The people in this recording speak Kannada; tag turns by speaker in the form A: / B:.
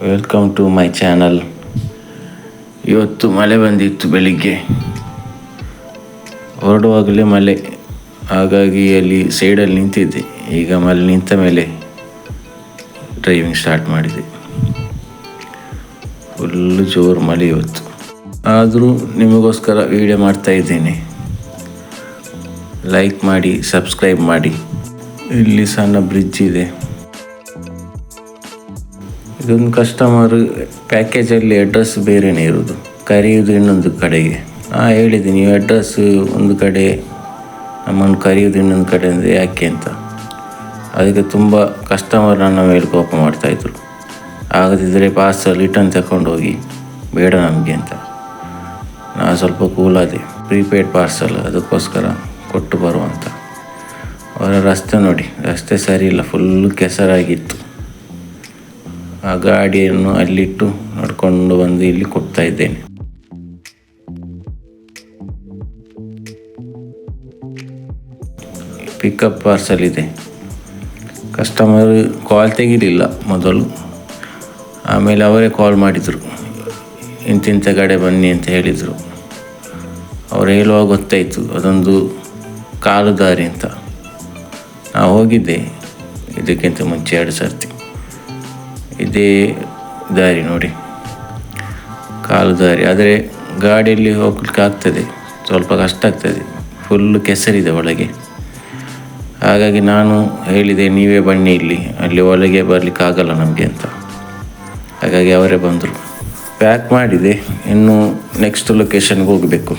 A: Welcome to my channel. ಇವತ್ತು ಮಳೆ ಬಂದಿತ್ತು ಬೆಳಿಗ್ಗೆ, ಹೊರಡುವಾಗಲೇ ಮಳೆ, ಹಾಗಾಗಿ ಅಲ್ಲಿ ಸೈಡಲ್ಲಿ ನಿಂತಿದ್ದೆ. ಈಗ ಮಳೆ ನಿಂತ ಮೇಲೆ ಡ್ರೈವಿಂಗ್ ಸ್ಟಾರ್ಟ್ ಮಾಡಿದೆ. ಫುಲ್ಲು ಜೋರು ಮಳೆ ಇವತ್ತು. ಆದರೂ ನಿಮಗೋಸ್ಕರ ವೀಡಿಯೋ ಮಾಡ್ತಾ ಇದ್ದೇನೆ. ಲೈಕ್ ಮಾಡಿ, ಸಬ್ಸ್ಕ್ರೈಬ್ ಮಾಡಿ. ಇಲ್ಲಿ ಸಣ್ಣ ಬ್ರಿಡ್ಜ್ ಇದೆ. ಇದೊಂದು ಕಸ್ಟಮರ್ ಪ್ಯಾಕೇಜಲ್ಲಿ ಅಡ್ರೆಸ್ ಬೇರೆಯೇ ಇರೋದು, ಕರೆಯೋದು ಇನ್ನೊಂದು ಕಡೆಗೆ. ಹೇಳಿದ್ದೀನಿ, ನೀವು ಅಡ್ರೆಸ್ ಒಂದು ಕಡೆ, ನಮ್ಮನ್ನು ಕರೆಯೋದು ಇನ್ನೊಂದು ಕಡೆ ಅಂದರೆ ಯಾಕೆ ಅಂತ. ಅದಕ್ಕೆ ತುಂಬ ಕಸ್ಟಮರ್ ನನ್ನ ಮೇಲೆ ಕೋಪ ಮಾಡ್ತಾಯಿದ್ರು. ಆಗದಿದ್ದರೆ ಪಾರ್ಸಲ್ ರಿಟರ್ನ್ ತಗೊಂಡೋಗಿ, ಬೇಡ ನಮಗೆ ಅಂತ. ನಾನು ಸ್ವಲ್ಪ ಕೂಲಾದೆ. ಪ್ರೀಪೇಯ್ಡ್ ಪಾರ್ಸಲ್, ಅದಕ್ಕೋಸ್ಕರ ಕೊಟ್ಟು ಬರುವಂತ. ಅವರ ರಸ್ತೆ ನೋಡಿ, ರಸ್ತೆ ಸರಿ ಇಲ್ಲ, ಫುಲ್ಲು ಕೆಸರಾಗಿತ್ತು. ಆ ಗಾಡಿಯನ್ನು ಅಲ್ಲಿಟ್ಟು ನಡ್ಕೊಂಡು ಬಂದು ಇಲ್ಲಿ ಕೊಡ್ತಾ ಇದ್ದೇನೆ. ಪಿಕಪ್ ಪಾರ್ಸಲ್ ಇದೆ. ಕಸ್ಟಮರ್ ಕಾಲ್ ತೆಗಿಲಿಲ್ಲ ಮೊದಲು, ಆಮೇಲೆ ಅವರೇ ಕಾಲ್ ಮಾಡಿದರು. ಇಂತಿಂಥ ಕಡೆ ಬನ್ನಿ ಅಂತ ಹೇಳಿದರು. ಅವರು ಹೇಳುವಾಗ ಗೊತ್ತಾಯಿತು ಅದೊಂದು ಕಾಲು ದಾರಿ ಅಂತ. ನಾವು ಹೋಗಿದ್ದೆ ಇದಕ್ಕಿಂತ ಮುಂಚೆ 2 ಸರ್ತಿ. ಇದೇ ದಾರಿ ನೋಡಿ, ಕಾಲು ದಾರಿ. ಆದರೆ ಗಾಡಿಯಲ್ಲಿ ಹೋಗ್ಲಿಕ್ಕೆ ಆಗ್ತದೆ, ಸ್ವಲ್ಪ ಕಷ್ಟ ಆಗ್ತದೆ. ಫುಲ್ಲು ಕೆಸರಿದೆ ಒಳಗೆ. ಹಾಗಾಗಿ ನಾನು ಹೇಳಿದೆ, ನೀವೇ ಬನ್ನಿ ಇಲ್ಲಿ, ಅಲ್ಲಿ ಒಳಗೆ ಬರಲಿಕ್ಕೆ ಆಗಲ್ಲ ನಮಗೆ ಅಂತ. ಹಾಗಾಗಿ ಅವರೇ ಬಂದರು. ಪ್ಯಾಕ್ ಮಾಡಿದೆ, ಇನ್ನು ನೆಕ್ಸ್ಟ್ ಲೊಕೇಶನ್ಗೆ ಹೋಗಬೇಕು.